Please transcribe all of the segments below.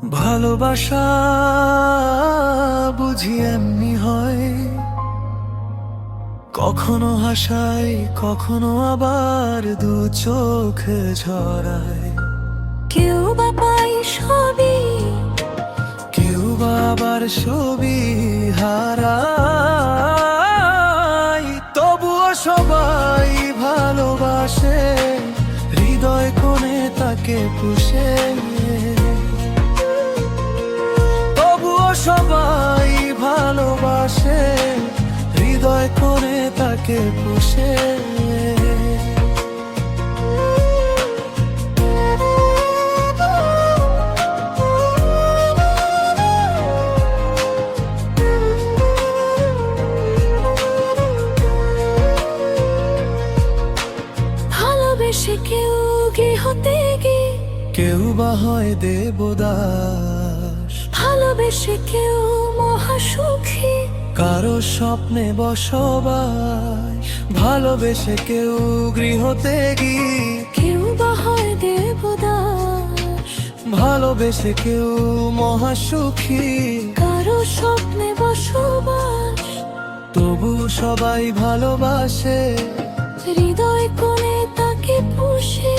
ভালোবাসা বুঝি এমনি হয়, কখনো হাসায় কখনো আবার দু চোখে ঝরায়। কেউ বা পাই সবই, কেউ বা আবার ছবি হারায়, তবুও সবাই ভালোবাসে, হৃদয় কোণে তাকে পুষে। তবুও সবাই ভালোবাসে, হৃদয় কোণে তাকে পুষে। ভালোবেসে কেউ গৃহতে গিয়ে, কেউ বা হয় দেবদাস, ভালোবেসে কেউ মহাসুখী, কারো স্বপ্নে বসবাস। ভালোবেসে কেউ গৃহতে গিয়ে, কেউ বা হয় দেবদাস, ভালোবেসে কেউ মহাসুখী, কারো স্বপ্নে বসবাস। তবু সবাই ভালোবাসে, হৃদয় কোণে তাকে পুষে।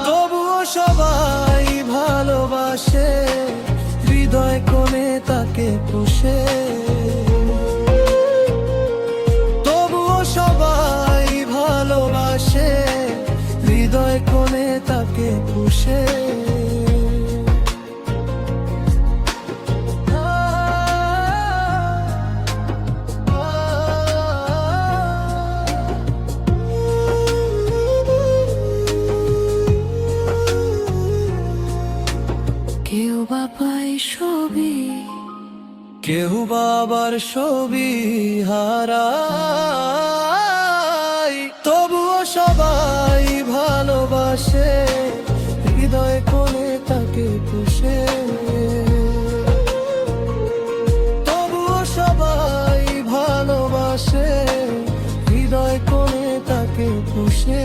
তবুও সবাই ভালোবাসে, হৃদয় কোণে তাকে পুষে। তবুও সবাই ভালোবাসে, হৃদয় কোণে তাকে পুষে। কেউ বা পায় সবই, কেউ বা আবার ছবি হারায়, তবুও সবাই ভালোবাসে, হৃদয় কোণে তাকে পুষে। তবুও সবাই ভালোবাসে, হৃদয় কোণে তাকে পুষে।